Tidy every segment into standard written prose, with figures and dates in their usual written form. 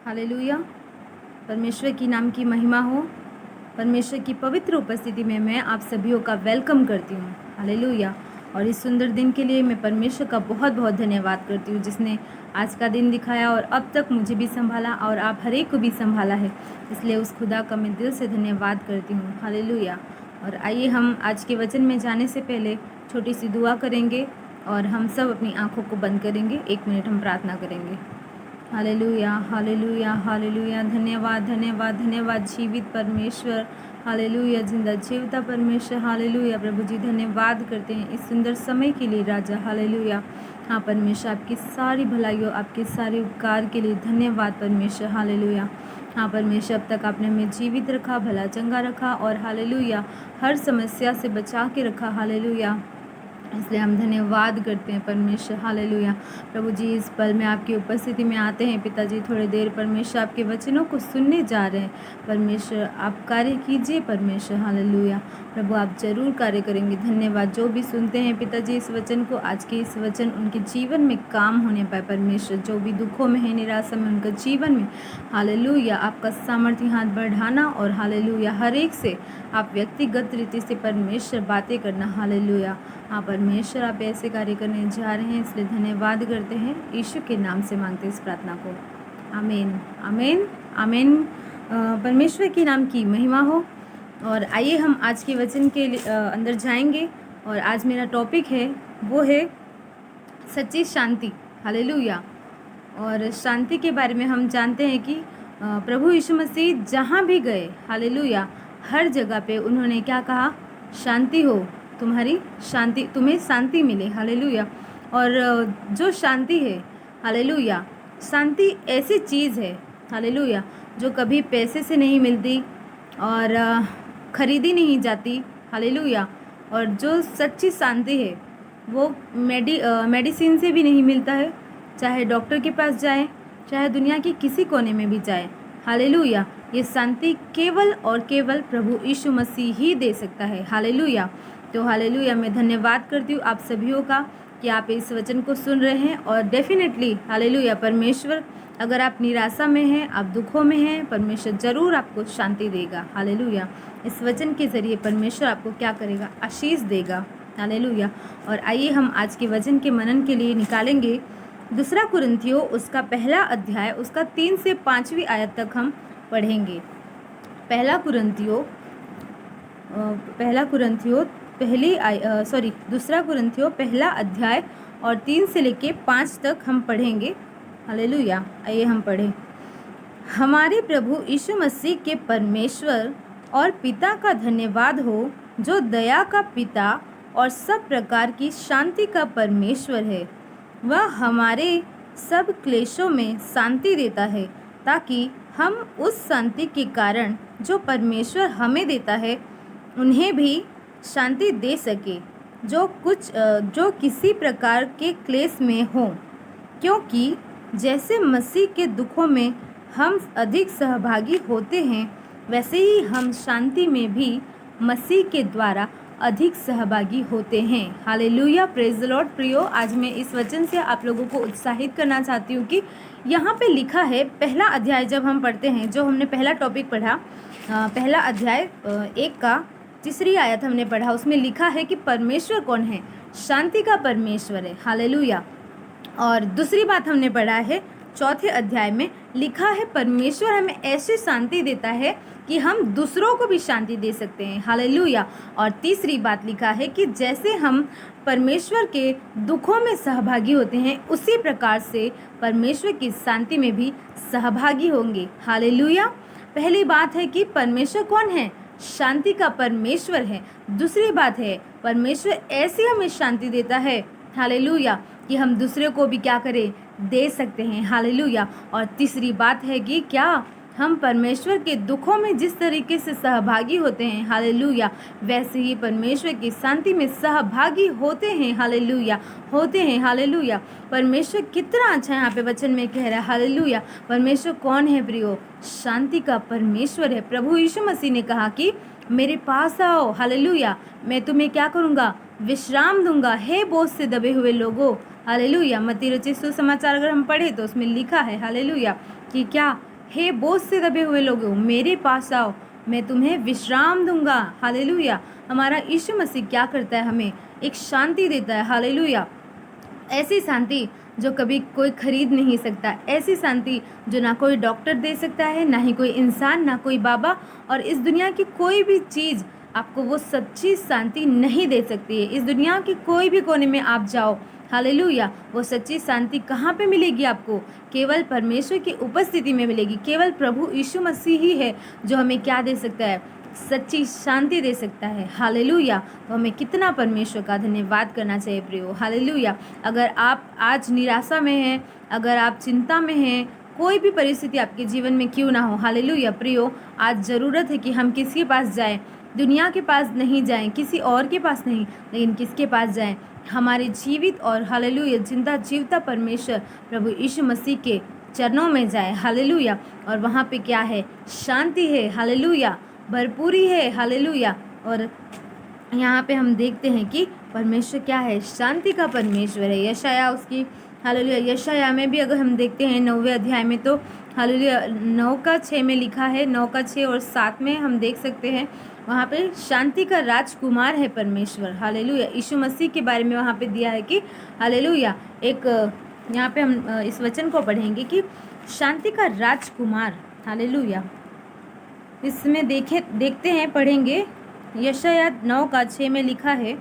Hallelujah. परमेश्वर की नाम की महिमा हो। परमेश्वर की पवित्र उपस्थिति में मैं आप सभी का वेलकम करती हूँ। हालेलुया। और इस सुंदर दिन के लिए मैं परमेश्वर का बहुत बहुत धन्यवाद करती हूँ, जिसने आज का दिन दिखाया और अब तक मुझे भी संभाला और आप हर एक को भी संभाला है। इसलिए उस खुदा का मैं दिल से धन्यवाद करती हूँ। हालेलुया। और आइए हम आज के वचन में जाने से पहले छोटी सी दुआ करेंगे और हम सब अपनी आँखों को बंद करेंगे। 1 मिनट हम प्रार्थना करेंगे। Hallelujah, hallelujah, hallelujah. धन्यवाद, धन्यवाद, धन्यवाद जीवित परमेश्वर। हालेलुया, जिंदा जीवता परमेश्वर। हालेलुया प्रभु जी, धन्यवाद करते हैं इस सुंदर समय के लिए राजा। हालेलुया। हाँ परमेश्वर, आपकी सारी भलाइयों, आपके सारे उपकार के लिए धन्यवाद परमेश्वर। हालेलुया। हाँ परमेश्वर, अब तक आपने हमें जीवित रखा, भला चंगा रखा और हालेलुया हर समस्या से बचा के रखा। हालेलुया, इसलिए हम धन्यवाद करते हैं परमेश्वर। हालेलुया प्रभु जी, इस पल में आपकी उपस्थिति में आते हैं पिताजी। थोड़ी देर परमेश्वर आपके वचनों को सुनने जा रहे हैं। परमेश्वर आप कार्य कीजिए परमेश्वर। हालेलुया प्रभु, आप जरूर कार्य करेंगे। धन्यवाद। जो भी सुनते हैं पिताजी इस वचन को, आज के इस वचन उनके जीवन में काम होने पाए परमेश्वर। जो भी दुखों में है, निराशा में, उनका जीवन में हालेलुया आपका सामर्थ्य हाथ बढ़ाना और हालेलुया हर एक से आप व्यक्तिगत रीति से परमेश्वर बातें करना। हालेलुया हाँ परमेश्वर, आप ऐसे कार्य करने जा रहे हैं, इसलिए धन्यवाद करते हैं। यीशु के नाम से मांगते हैं इस प्रार्थना को, आमीन, आमीन, आमीन। परमेश्वर के नाम की महिमा हो। और आइए हम आज के वचन के अंदर जाएंगे। और आज मेरा टॉपिक है वो है सच्ची शांति। हालेलुया। और शांति के बारे में हम जानते हैं कि प्रभु यीशु मसीह जहाँ भी गए, हालेलुया, हर जगह पे उन्होंने क्या कहा? शांति हो, तुम्हारी शांति, तुम्हें शांति मिले। हालेलुया। और जो शांति है, हालेलुया, शांति ऐसी चीज़ है, हालेलुया, जो कभी पैसे से नहीं मिलती और खरीदी नहीं जाती। हालेलुया। और जो सच्ची शांति है वो मेडिसिन से भी नहीं मिलता है, चाहे डॉक्टर के पास जाए, चाहे दुनिया के किसी कोने में भी जाए। हालेलुया, ये शांति केवल और केवल प्रभु यीशु मसीह ही दे सकता है। हालेलुया। तो हालेलुया, मैं धन्यवाद करती हूँ आप सभी का कि आप इस वचन को सुन रहे हैं। और डेफिनेटली हालेलुया परमेश्वर, अगर आप निराशा में हैं, आप दुखों में हैं, परमेश्वर ज़रूर आपको शांति देगा। हालेलुया। इस वचन के ज़रिए परमेश्वर आपको क्या करेगा? आशीष देगा। हालेलुया। और आइए हम आज के वचन के मनन के लिए निकालेंगे 2 कुरिन्थियों उसका पहला अध्याय, उसका 3 से 5वीं आयत तक हम पढ़ेंगे। पहला कुरिन्थियों 2 कुरिन्थियों पहला अध्याय और 3 से लेके 5 तक हम पढ़ेंगे। हालेलुया। आइए हम पढ़ें। हमारे प्रभु यीशु मसीह के परमेश्वर और पिता का धन्यवाद हो, जो दया का पिता और सब प्रकार की शांति का परमेश्वर है। वह हमारे सब क्लेशों में शांति देता है, ताकि हम उस शांति के कारण जो परमेश्वर हमें देता है उन्हें भी शांति दे सके, जो किसी प्रकार के क्लेश में हो। क्योंकि जैसे मसीह के दुखों में हम अधिक सहभागी होते हैं, वैसे ही हम शांति में भी मसीह के द्वारा अधिक सहभागी होते हैं। Hallelujah, praise the Lord. प्रियो, आज मैं इस वचन से आप लोगों को उत्साहित करना चाहती हूँ कि यहाँ पे लिखा है, पहला अध्याय जब हम पढ़ते हैं, जो हमने पहला टॉपिक पढ़ा, पहला अध्याय 1 का 3री आयत हमने पढ़ा, उसमें लिखा है कि परमेश्वर कौन है? शांति का परमेश्वर है। हालेलुया। और दूसरी बात हमने पढ़ा है 4थे अध्याय में, लिखा है परमेश्वर हमें ऐसी शांति देता है कि हम दूसरों को भी शांति दे सकते हैं। हालेलुया। और तीसरी बात लिखा है कि जैसे हम परमेश्वर के दुखों में सहभागी होते हैं, उसी प्रकार से परमेश्वर की शांति में भी सहभागी होंगे। हालेलुया। पहली बात है कि परमेश्वर कौन है? शांति का परमेश्वर है। दूसरी बात है, परमेश्वर ऐसी हमें शांति देता है, हालेलुया, कि हम दूसरे को भी क्या करें? दे सकते हैं। हालेलुया। और तीसरी बात है कि क्या हम परमेश्वर के दुखों में जिस तरीके से सहभागी होते हैं, हालेलुया, वैसे ही परमेश्वर की शांति में सहभागी होते हैं। हालेलुया, होते हैं। हालेलुया। परमेश्वर कितना अच्छा यहाँ पे वचन में कह रहा है। हालेलुया। परमेश्वर कौन है प्रियो? शांति का परमेश्वर है। प्रभु यीशु मसीह ने कहा कि मेरे पास आओ, हालेलुया, मैं तुम्हें क्या करूँगा? विश्राम दूंगा। हे बोझ से दबे हुए लोगों, हालेलुया। मत्ती रचित सुसमाचार अगर हम पढ़े तो उसमें लिखा है, हालेलुया, कि क्या हे बोझ से दबे हुए लोगों, मेरे पास आओ, मैं तुम्हें विश्राम दूंगा। हालेलुया। हमारा यीशु मसीह क्या करता है? हमें एक शांति देता है। हालेलुया। ऐसी शांति जो कभी कोई खरीद नहीं सकता, ऐसी शांति जो ना कोई डॉक्टर दे सकता है, ना ही कोई इंसान, ना कोई बाबा, और इस दुनिया की कोई भी चीज़ आपको वो सच्ची शांति नहीं दे सकती है। इस दुनिया के कोई भी कोने में आप जाओ, हालेलुया, वो सच्ची शांति कहाँ पे मिलेगी आपको? केवल परमेश्वर की उपस्थिति में मिलेगी। केवल प्रभु यीशु मसीह ही है जो हमें क्या दे सकता है? सच्ची शांति दे सकता है। हालेलुया। तो हमें कितना परमेश्वर का धन्यवाद करना चाहिए प्रियो। हालेलुया। अगर आप आज निराशा में हैं, अगर आप चिंता में हैं, कोई भी परिस्थिति आपके जीवन में क्यों ना हो, हालेलुया प्रियो, आज ज़रूरत है कि हम किसके पास जाएं? दुनिया के पास नहीं जाएं, किसी और के पास नहीं, लेकिन किसके पास जाएं? हमारे जीवित और हालेलुया जिंदा जीवता परमेश्वर प्रभु यीशु मसीह के चरणों में जाए। हालेलुया। और वहाँ पे क्या है? शांति है। हालेलुया। भरपूरी है। हालेलुया। और यहाँ पे हम देखते हैं कि परमेश्वर क्या है? शांति का परमेश्वर है। यशाया उसकी, हालेलुया, यशाया में भी अगर हम देखते हैं 9वें अध्याय में, तो हालेलुया 9:6 में लिखा है, 9:6 और 7 में हम देख सकते हैं, वहाँ पे शांति का राजकुमार है परमेश्वर। हालेलुया। यीशु मसीह के बारे में वहाँ पे दिया है कि हालेलुया, एक यहाँ पे हम इस वचन को पढ़ेंगे कि शांति का राजकुमार। हालेलुया। इसमें देखते हैं, पढ़ेंगे। यशाया 9:6 में लिखा है,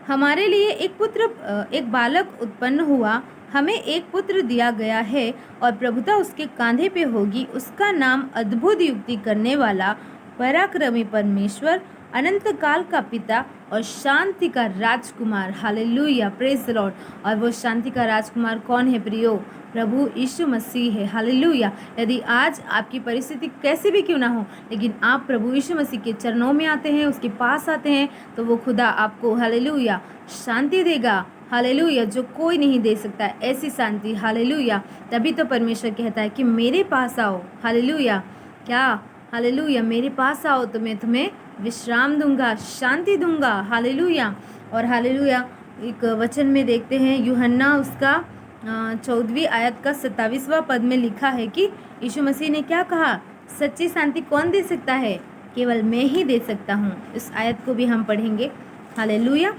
हमारे लिए एक बालक उत्पन्न हुआ, हमें एक पुत्र दिया गया है और प्रभुता उसके कांधे पे होगी। उसका नाम अद्भुत युक्ति करने वाला, पराक्रमी परमेश्वर, अनंत काल का पिता और शांति का राजकुमार। Hallelujah, praise the lord. और वो शांति का राजकुमार कौन है प्रियो? प्रभु यीशु मसीह है। हालेलुया। यदि आज आपकी परिस्थिति कैसे भी क्यों ना हो, लेकिन आप प्रभु यीशु मसीह के चरणों में आते हैं, उसके पास आते हैं, तो वो खुदा आपको हालेलुया शांति देगा। हालेलुया, जो कोई नहीं दे सकता ऐसी शांति। हालेलुया। तभी तो परमेश्वर कहता है कि मेरे पास आओ। हालेलुया। क्या? हालेलुया, मेरे पास आओ तो मैं तुम्हें विश्राम दूंगा, शांति दूंगा। हालेलुया। और हालेलुया, एक वचन में देखते हैं, यूहन्ना उसका 14वीं आयत का 27वां पद में लिखा है कि यीशु मसीह ने क्या कहा? सच्ची शांति कौन दे सकता है? केवल मैं ही दे सकता हूँ। इस आयत को भी हम पढ़ेंगे। हालेलुया।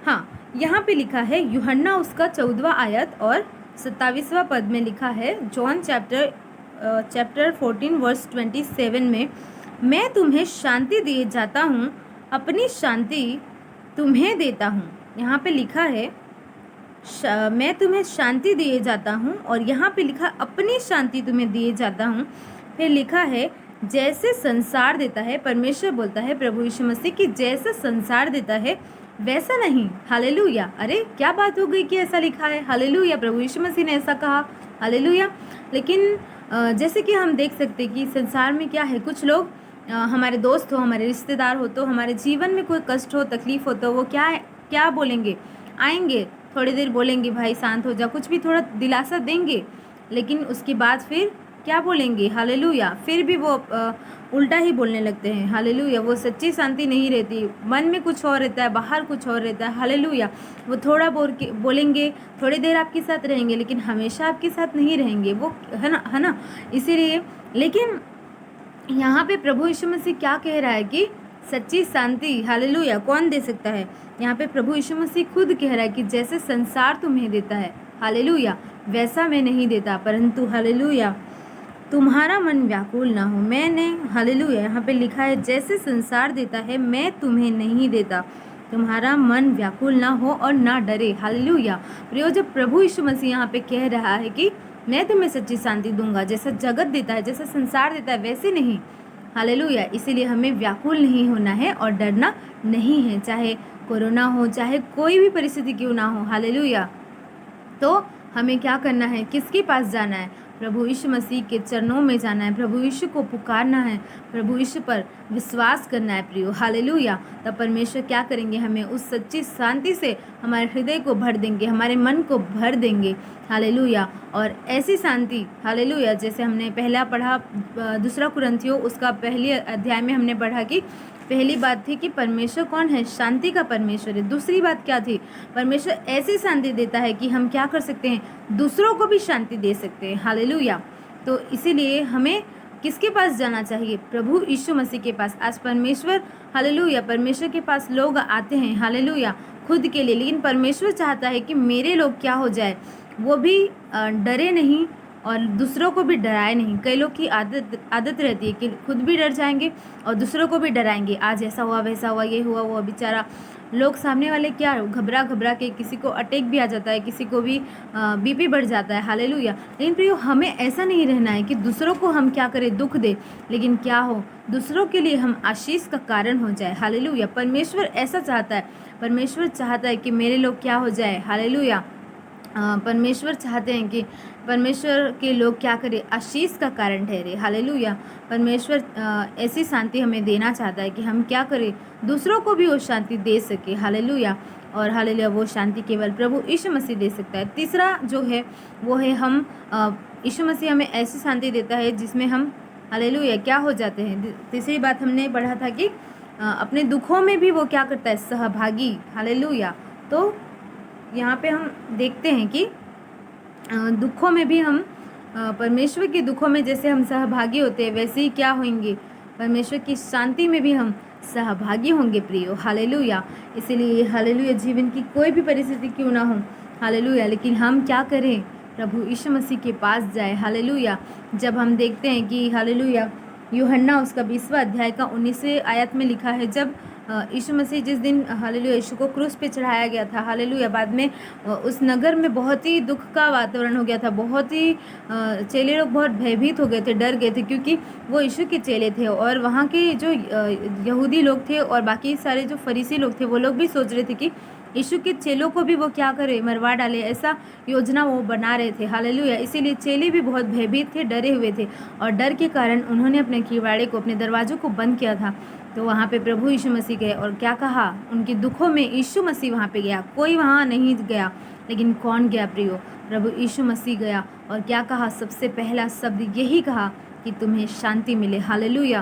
हाँ, यहाँ पे लिखा है, यूहन्ना उसका 14वां आयत और 27वां पद में लिखा है, जॉन चैप्टर 14 वर्स 27 में, मैं तुम्हें शांति दिए जाता हूँ, अपनी शांति तुम्हें देता हूँ। यहाँ पे लिखा है मैं तुम्हें शांति दिए जाता हूँ, और यहाँ पे लिखा अपनी शांति तुम्हें दिए जाता हूँ। फिर लिखा है जैसे संसार देता है, परमेश्वर बोलता है प्रभु यीशु मसीह कि जैसा संसार देता है वैसा नहीं। हालेलुया। अरे क्या बात हो गई कि ऐसा लिखा है? हालेलुया, प्रभु यीशु मसीह ने ऐसा कहा। हालेलुया। लेकिन जैसे कि हम देख सकते हैं कि संसार में क्या है, कुछ लोग हमारे दोस्त हो, हमारे रिश्तेदार हो, तो हमारे जीवन में कोई कष्ट हो, तकलीफ हो, तो वो क्या बोलेंगे? आएंगे, थोड़ी देर बोलेंगे भाई शांत हो जा, कुछ भी थोड़ा दिलासा देंगे, लेकिन उसके बाद फिर क्या बोलेंगे? हालेलुया, फिर भी वो उल्टा ही बोलने लगते हैं। हालेलुया। वो सच्ची शांति नहीं रहती, मन में कुछ और रहता है, बाहर कुछ और रहता है। हालेलुया। वो थोड़ा बोलेंगे, थोड़ी देर आपके साथ रहेंगे, लेकिन हमेशा आपके साथ नहीं रहेंगे, वो है ना। इसीलिए, लेकिन यहाँ पे प्रभु यीशु मसीह क्या कह रहा है कि सच्ची शांति, हालेलुया, कौन दे सकता है? यहाँ पे प्रभु यीशु मसीह खुद कह रहा है कि जैसे संसार तुम्हें देता है, हालेलुया, वैसा मैं नहीं देता, परंतु हालेलुया तुम्हारा मन व्याकुल ना हो। मैंने, हालेलुया, यहाँ पे लिखा है जैसे संसार देता है मैं तुम्हें नहीं देता, तुम्हारा मन व्याकुल ना हो और ना डरे। हालेलुया। प्रियो, जब प्रभु यीशु मसीह यहाँ पे कह रहा है कि मैं तुम्हें सच्ची शांति दूंगा, जैसा जगत देता है, जैसा संसार देता है, वैसे नहीं। हालेलुया। इसीलिए हमें व्याकुल नहीं होना है और डरना नहीं है, चाहे कोरोना हो, चाहे कोई भी परिस्थिति क्यों ना हो। हालेलुया। तो हमें क्या करना है? किसके पास जाना है? प्रभु यीशु मसीह के चरणों में जाना है, प्रभु यीशु को पुकारना है, प्रभु यीशु पर विश्वास करना है प्रियो। हालेलुया। तब परमेश्वर क्या करेंगे? हमें उस सच्ची शांति से हमारे हृदय को भर देंगे, हमारे मन को भर देंगे। हालेलुया। और ऐसी शांति, हालेलुया, जैसे हमने पहला पढ़ा 2 कुरिन्थियों उसका पहले अध्याय में हमने पढ़ा कि पहली बात थी कि परमेश्वर कौन है, शांति का परमेश्वर है। दूसरी बात क्या थी, परमेश्वर ऐसी शांति देता है कि हम क्या कर सकते हैं, दूसरों को भी शांति दे सकते हैं। हालेलुया। तो इसीलिए हमें किसके पास जाना चाहिए, प्रभु यीशु मसीह के पास। आज परमेश्वर, हालेलुया, परमेश्वर के पास लोग आते हैं, हालेलुया, खुद के लिए, लेकिन परमेश्वर चाहता है कि मेरे लोग क्या हो जाए, वो भी डरे नहीं और दूसरों को भी डराए नहीं। कई लोग की आदत रहती है कि खुद भी डर जाएंगे और दूसरों को भी डराएंगे, आज ऐसा हुआ, वैसा हुआ, ये हुआ, वो बेचारा। लोग सामने वाले क्या घबरा घबरा के, किसी को अटैक भी आ जाता है, किसी को भी बीपी बढ़ जाता है। हालेलुया। लेकिन प्रियो, हमें ऐसा नहीं रहना है कि दूसरों को हम क्या करें, दुख दे, लेकिन क्या हो, दूसरों के लिए हम आशीष का कारण हो जाए। हालेलुया। परमेश्वर ऐसा चाहता है, परमेश्वर चाहता है कि मेरे लोग क्या हो जाए। हालेलुया। परमेश्वर चाहते हैं कि परमेश्वर के लोग क्या करें, आशीष का कारण ठहरे। हालेलुया। परमेश्वर ऐसी शांति हमें देना चाहता है कि हम क्या करें, दूसरों को भी वो शांति दे सके। हालेलुया। और हालेलुया, वो शांति केवल प्रभु यीशु मसीह दे सकता है। तीसरा जो है वो है, हम यीशु मसीह हमें ऐसी शांति देता है जिसमें हम, हालेलुया, क्या हो जाते हैं। तीसरी बात हमने पढ़ा था कि अपने दुखों में भी वो क्या करता है, सहभागी। हालेलुया। तो यहाँ पे हम देखते हैं कि दुखों में भी हम परमेश्वर के दुखों में जैसे हम सहभागी होते हैं, वैसे ही क्या होंगे, परमेश्वर की शांति में भी हम सहभागी होंगे प्रियो। हालेलुया। इसीलिए हालेलुया, जीवन की कोई भी परिस्थिति क्यों ना हो, हालेलुया, लेकिन हम क्या करें, प्रभु यीशु मसीह के पास जाए। हालेलुया। जब हम देखते हैं कि हालेलुया, यूहन्ना उसका 20वां अध्याय का 19वें आयत में लिखा है, जब यीशु मसीह जिस दिन, हालेलुया, यीशु को क्रूस पे चढ़ाया गया था, हालेलुया, बाद में उस नगर में बहुत ही दुख का वातावरण हो गया था। बहुत ही चेले लोग बहुत भयभीत हो गए थे, डर गए थे, क्योंकि वो यीशु के चेले थे। और वहाँ के जो यहूदी लोग थे और बाकी सारे जो फरीसी लोग थे, वो लोग भी सोच रहे थे कि यीशु के चेलों को भी वो क्या करे, मरवा डाले, ऐसा योजना वो बना रहे थे। हालेलुया। इसीलिए चेले भी बहुत भयभीत थे, डरे हुए थे, और डर के कारण उन्होंने अपने किवाड़े को, अपने दरवाज़ों को बंद किया था। तो वहाँ पे प्रभु यीशु मसीह गए और क्या कहा, उनके दुखों में यीशु मसीह वहाँ पे गया, कोई वहाँ नहीं गया। लेकिन कौन गया प्रियो, प्रभु यीशु मसीह गया। और क्या कहा, सबसे पहला शब्द यही कहा कि तुम्हें शांति मिले। हालेलुया।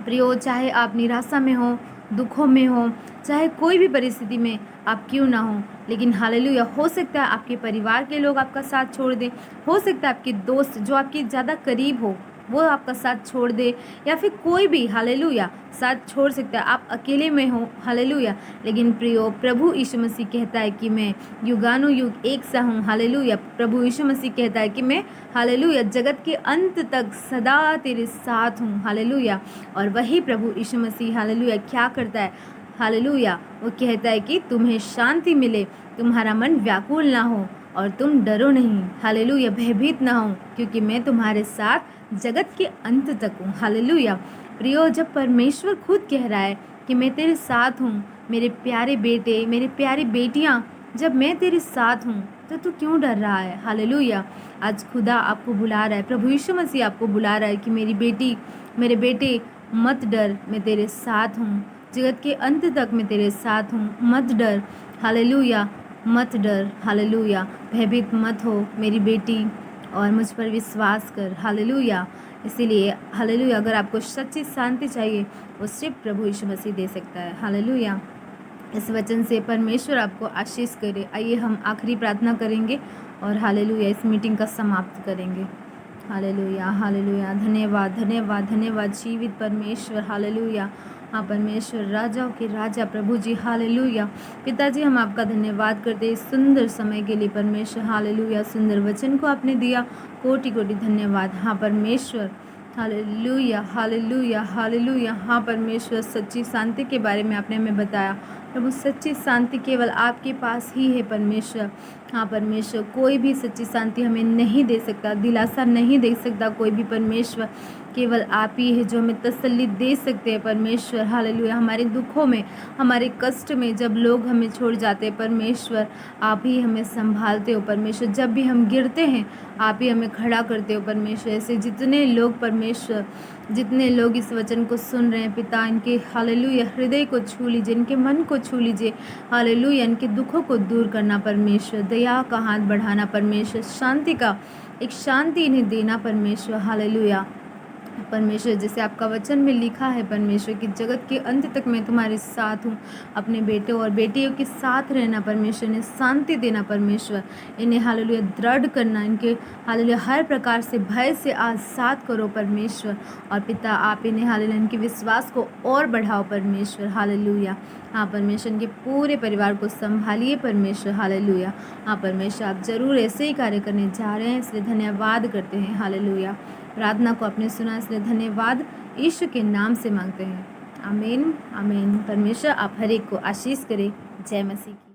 प्रियो, चाहे आप निराशा में हो, दुखों में हो, चाहे कोई भी परिस्थिति में आप क्यों ना हो, लेकिन हालेलुया, हो सकता है आपके परिवार के लोग आपका साथ छोड़ दें, हो सकता है आपके दोस्त जो आपके ज़्यादा करीब हो वो आपका साथ छोड़ दे, या फिर कोई भी, हालेलुया, साथ छोड़ सकता है, आप अकेले में हो। हालेलुया। लेकिन प्रियो, प्रभु यीशु मसीह कहता है कि मैं युगानुयुग एक सा हूँ। हालेलुया। प्रभु यीशु मसीह कहता है कि मैं, हालेलुया, जगत के अंत तक सदा तेरे साथ हूँ। हालेलुया। और वही प्रभु यीशु मसीह, हालेलुया, क्या करता है, हालेलुया, वो कहता है कि तुम्हें शांति मिले, तुम्हारा मन व्याकुल ना हो और तुम डरो नहीं। हालेलुया, भयभीत ना हो, क्योंकि मैं तुम्हारे साथ जगत के अंत तक हूँ। हालेलुया। प्रियो, जब परमेश्वर खुद कह रहा है कि मैं तेरे साथ हूँ, मेरे प्यारे बेटे, मेरे प्यारी बेटियाँ, जब मैं तेरे साथ हूँ तो तू क्यों डर रहा है। हालेलुया। आज खुदा आपको बुला रहा है, प्रभु यीशु मसीह आपको बुला रहा है कि मेरी बेटी, मेरे बेटे, मत डर, मैं तेरे साथ हूँ, जगत के अंत तक मैं तेरे साथ हूँ, मत डर। हालेलुया, मत डर। हालेलुया, भयभीत मत हो मेरी बेटी, और मुझ पर विश्वास कर। हालेलुया। इसीलिए हालेलुया, अगर आपको सच्ची शांति चाहिए, वो सिर्फ प्रभु यीशु मसीह दे सकता है। हालेलुया। इस वचन से परमेश्वर आपको आशीष करे। आइए हम आखिरी प्रार्थना करेंगे और हालेलुया, इस मीटिंग का समाप्त करेंगे। हालेलुया, हालेलुया, धन्यवाद, धन्यवाद, धन्यवाद जीवित परमेश्वर। हालेलुया। हाँ परमेश्वर, राजाओं के राजा प्रभु जी, हालेलुया। पिताजी, हम आपका धन्यवाद करते इस सुंदर समय के लिए परमेश्वर। हालेलुया, सुंदर वचन को आपने दिया, कोटि कोटि धन्यवाद। हाँ परमेश्वर, हालेलुया, हालेलुया, हालेलुया। हाँ परमेश्वर, सच्ची शांति के बारे में आपने हमें बताया प्रभु। सच्ची शांति केवल आपके पास ही है परमेश्वर। हाँ परमेश्वर, कोई भी सच्ची शांति हमें नहीं दे सकता, दिलासा नहीं दे सकता कोई भी परमेश्वर, केवल आप ही है जो हमें तसल्ली दे सकते हैं परमेश्वर। हालेलुया। हमारे दुखों में, हमारे कष्ट में, जब लोग हमें छोड़ जाते हैं परमेश्वर, आप ही हमें संभालते हो परमेश्वर। जब भी हम गिरते हैं, आप ही हमें खड़ा करते हो परमेश्वर। ऐसे जितने लोग परमेश्वर, जितने लोग इस वचन को सुन रहे हैं पिता, इनके हालेलुया हृदय को छू लीजिए, इनके मन को छू लीजिए। हालेलुया, इनके दुखों को दूर करना परमेश्वर, दया का हाथ बढ़ाना परमेश्वर, शांति का एक शांति इन्हें देना परमेश्वर। हालेलुया। परमेश्वर, जैसे आपका वचन में लिखा है परमेश्वर, कि जगत के अंत तक मैं तुम्हारे साथ हूँ। अपने बेटों और बेटियों के साथ रहना परमेश्वर, ने शांति देना परमेश्वर, इन्हें हालेलुया दृढ़ करना, इनके हालेलुया हर प्रकार से भय से आज़ाद करो परमेश्वर। और पिता, आप इन्हें हालेलुया इनके विश्वास को और बढ़ाओ परमेश्वर, हालेलुया। हाँ परमेश्वर, इनके पूरे परिवार को संभालिए परमेश्वर, हालेलुया। हाँ परमेश्वर, आप ज़रूर ऐसे ही कार्य करने जा रहे हैं, इसलिए धन्यवाद करते हैं, हालेलुया। प्रार्थना को आपने सुना, इसलिए धन्यवाद यीशु के नाम से मांगते हैं, आमीन आमीन। परमेश्वर आप हर एक को आशीष करे। जय मसीह की।